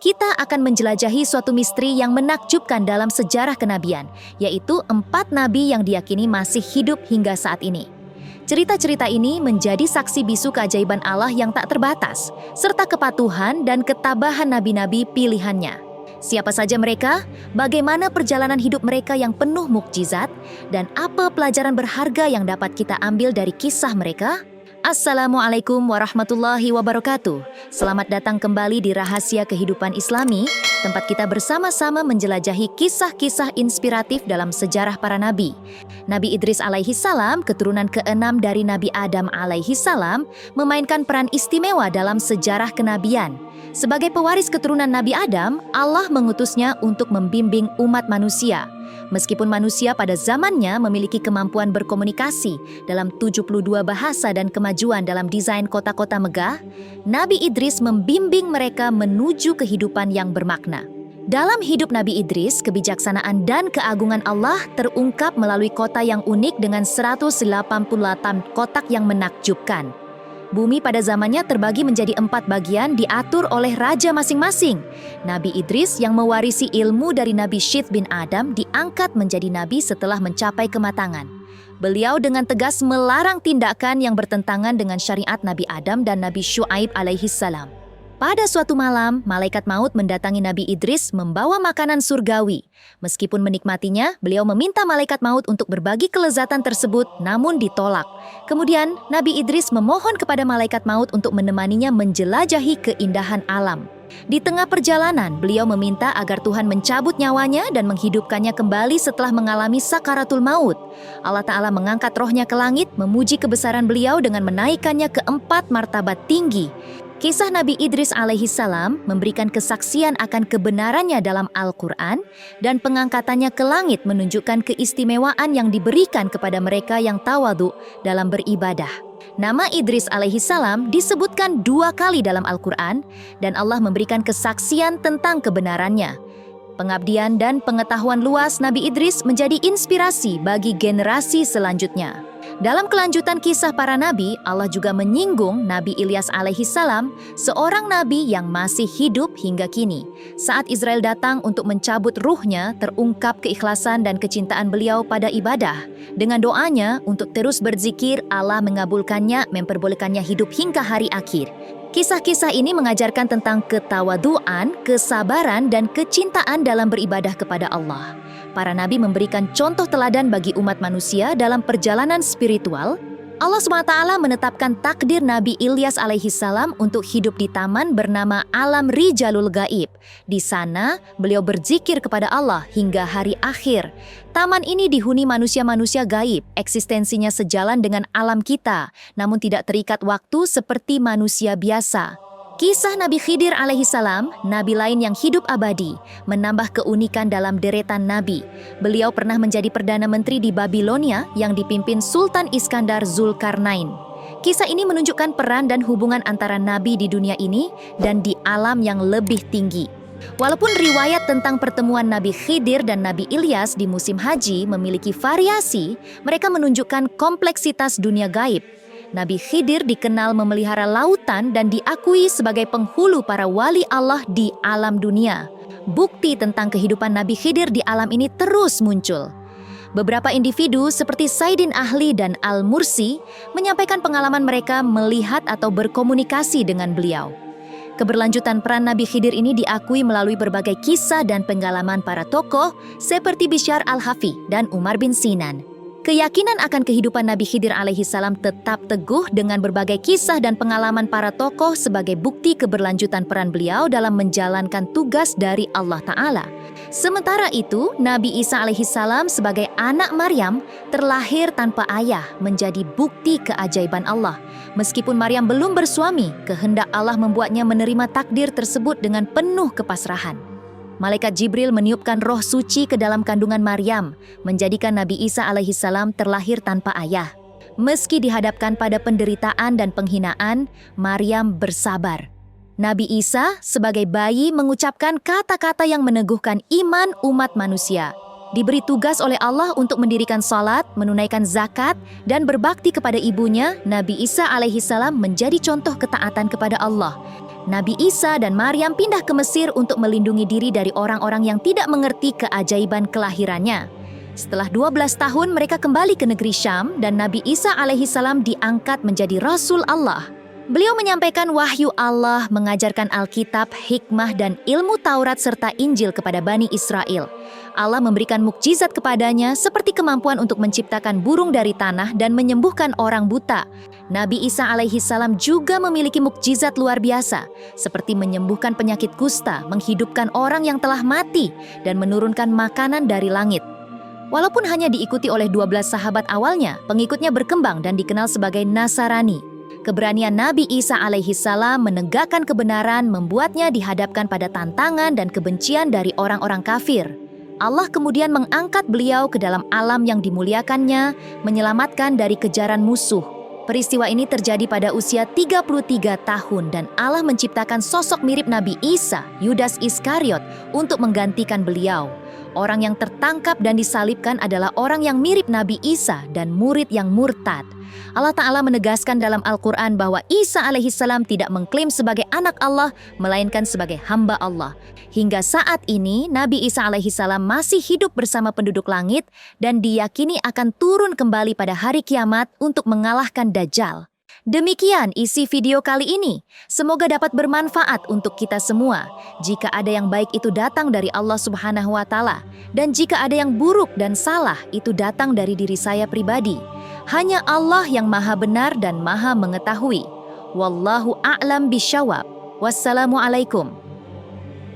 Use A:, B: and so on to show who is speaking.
A: kita akan menjelajahi suatu misteri yang menakjubkan dalam sejarah kenabian, yaitu 4 nabi yang diyakini masih hidup hingga saat ini. Cerita-cerita ini menjadi saksi bisu keajaiban Allah yang tak terbatas, serta kepatuhan dan ketabahan nabi-nabi pilihannya. Siapa saja mereka, bagaimana perjalanan hidup mereka yang penuh mukjizat, dan apa pelajaran berharga yang dapat kita ambil dari kisah mereka? Assalamualaikum warahmatullahi wabarakatuh. Selamat datang kembali di Rahasia Kehidupan Islami, tempat kita bersama-sama menjelajahi kisah-kisah inspiratif dalam sejarah para nabi. Nabi Idris alaihi salam, keturunan ke-6 dari Nabi Adam alaihi salam, memainkan peran istimewa dalam sejarah kenabian. Sebagai pewaris keturunan Nabi Adam, Allah mengutusnya untuk membimbing umat manusia. Meskipun manusia pada zamannya memiliki kemampuan berkomunikasi dalam 72 bahasa dan kemajuan dalam desain kota-kota megah, Nabi Idris membimbing mereka menuju kehidupan yang bermakna. Dalam hidup Nabi Idris, kebijaksanaan dan keagungan Allah terungkap melalui kota yang unik dengan 188 kotak yang menakjubkan. Bumi pada zamannya terbagi menjadi 4 bagian diatur oleh raja masing-masing. Nabi Idris yang mewarisi ilmu dari Nabi Syith bin Adam diangkat menjadi nabi setelah mencapai kematangan. Beliau dengan tegas melarang tindakan yang bertentangan dengan syariat Nabi Adam dan Nabi Syuaib alaihi salam. Pada suatu malam, malaikat maut mendatangi Nabi Idris membawa makanan surgawi. Meskipun menikmatinya, beliau meminta malaikat maut untuk berbagi kelezatan tersebut, namun ditolak. Kemudian, Nabi Idris memohon kepada malaikat maut untuk menemaninya menjelajahi keindahan alam. Di tengah perjalanan, beliau meminta agar Tuhan mencabut nyawanya dan menghidupkannya kembali setelah mengalami sakaratul maut. Allah Ta'ala mengangkat rohnya ke langit, memuji kebesaran beliau dengan menaikkannya ke 4 martabat tinggi. Kisah Nabi Idris alaihi salam memberikan kesaksian akan kebenarannya dalam Al-Quran dan pengangkatannya ke langit menunjukkan keistimewaan yang diberikan kepada mereka yang tawadhu dalam beribadah. Nama Idris alaihi salam disebutkan 2 kali dalam Al-Quran dan Allah memberikan kesaksian tentang kebenarannya. Pengabdian dan pengetahuan luas Nabi Idris menjadi inspirasi bagi generasi selanjutnya. Dalam kelanjutan kisah para nabi, Allah juga menyinggung Nabi Ilyas alaihi salam, seorang nabi yang masih hidup hingga kini. Saat Israel datang untuk mencabut ruhnya, terungkap keikhlasan dan kecintaan beliau pada ibadah. Dengan doanya untuk terus berzikir, Allah mengabulkannya, memperbolehkannya hidup hingga hari akhir. Kisah-kisah ini mengajarkan tentang ketawaduan, kesabaran, dan kecintaan dalam beribadah kepada Allah. Para nabi memberikan contoh teladan bagi umat manusia dalam perjalanan spiritual. Allah SWT menetapkan takdir Nabi Ilyas alaihi salam untuk hidup di taman bernama Alam Rijalul Gaib. Di sana, beliau berzikir kepada Allah hingga hari akhir. Taman ini dihuni manusia-manusia gaib, eksistensinya sejalan dengan alam kita, namun tidak terikat waktu seperti manusia biasa. Kisah Nabi Khidir alaihi salam, nabi lain yang hidup abadi, menambah keunikan dalam deretan nabi. Beliau pernah menjadi Perdana Menteri di Babilonia yang dipimpin Sultan Iskandar Zulkarnain. Kisah ini menunjukkan peran dan hubungan antara nabi di dunia ini dan di alam yang lebih tinggi. Walaupun riwayat tentang pertemuan Nabi Khidir dan Nabi Ilyas di musim haji memiliki variasi, mereka menunjukkan kompleksitas dunia gaib. Nabi Khidir dikenal memelihara lautan dan diakui sebagai penghulu para wali Allah di alam dunia. Bukti tentang kehidupan Nabi Khidir di alam ini terus muncul. Beberapa individu seperti Saidin Ahli dan Al-Mursi menyampaikan pengalaman mereka melihat atau berkomunikasi dengan beliau. Keberlanjutan peran Nabi Khidir ini diakui melalui berbagai kisah dan pengalaman para tokoh seperti Bishr al-Hafi dan Umar bin Sinan. Keyakinan akan kehidupan Nabi Khidir alaihi salam tetap teguh dengan berbagai kisah dan pengalaman para tokoh sebagai bukti keberlanjutan peran beliau dalam menjalankan tugas dari Allah Ta'ala. Sementara itu, Nabi Isa alaihi salam sebagai anak Maryam terlahir tanpa ayah menjadi bukti keajaiban Allah. Meskipun Maryam belum bersuami, kehendak Allah membuatnya menerima takdir tersebut dengan penuh kepasrahan. Malaikat Jibril meniupkan roh suci ke dalam kandungan Maryam, menjadikan Nabi Isa alaihi salam terlahir tanpa ayah. Meski dihadapkan pada penderitaan dan penghinaan, Maryam bersabar. Nabi Isa sebagai bayi mengucapkan kata-kata yang meneguhkan iman umat manusia. Diberi tugas oleh Allah untuk mendirikan salat, menunaikan zakat, dan berbakti kepada ibunya, Nabi Isa alaihi salam menjadi contoh ketaatan kepada Allah. Nabi Isa dan Maryam pindah ke Mesir untuk melindungi diri dari orang-orang yang tidak mengerti keajaiban kelahirannya. Setelah 12 tahun mereka kembali ke negeri Syam dan Nabi Isa alaihissalam diangkat menjadi Rasul Allah. Beliau menyampaikan wahyu Allah, mengajarkan Alkitab, hikmah dan ilmu Taurat serta Injil kepada Bani Israel. Allah memberikan mukjizat kepadanya seperti kemampuan untuk menciptakan burung dari tanah dan menyembuhkan orang buta. Nabi Isa alaihissalam juga memiliki mukjizat luar biasa, seperti menyembuhkan penyakit kusta, menghidupkan orang yang telah mati, dan menurunkan makanan dari langit. Walaupun hanya diikuti oleh 12 sahabat awalnya, pengikutnya berkembang dan dikenal sebagai Nasarani. Keberanian Nabi Isa alaihissalam menegakkan kebenaran membuatnya dihadapkan pada tantangan dan kebencian dari orang-orang kafir. Allah kemudian mengangkat beliau ke dalam alam yang dimuliakannya, menyelamatkan dari kejaran musuh. Peristiwa ini terjadi pada usia 33 tahun dan Allah menciptakan sosok mirip Nabi Isa, Yudas Iskariot, untuk menggantikan beliau. Orang yang tertangkap dan disalibkan adalah orang yang mirip Nabi Isa dan murid yang murtad. Allah Ta'ala menegaskan dalam Al-Quran bahwa Isa alaihissalam tidak mengklaim sebagai anak Allah, melainkan sebagai hamba Allah. Hingga saat ini, Nabi Isa alaihissalam masih hidup bersama penduduk langit dan diyakini akan turun kembali pada hari kiamat untuk mengalahkan Dajjal. Demikian isi video kali ini. Semoga dapat bermanfaat untuk kita semua. Jika ada yang baik itu datang dari Allah Subhanahu wa Ta'ala, dan jika ada yang buruk dan salah itu datang dari diri saya pribadi. Hanya Allah yang Maha benar dan Maha mengetahui. Wallahu a'lam bisyawab. Wassalamualaikum.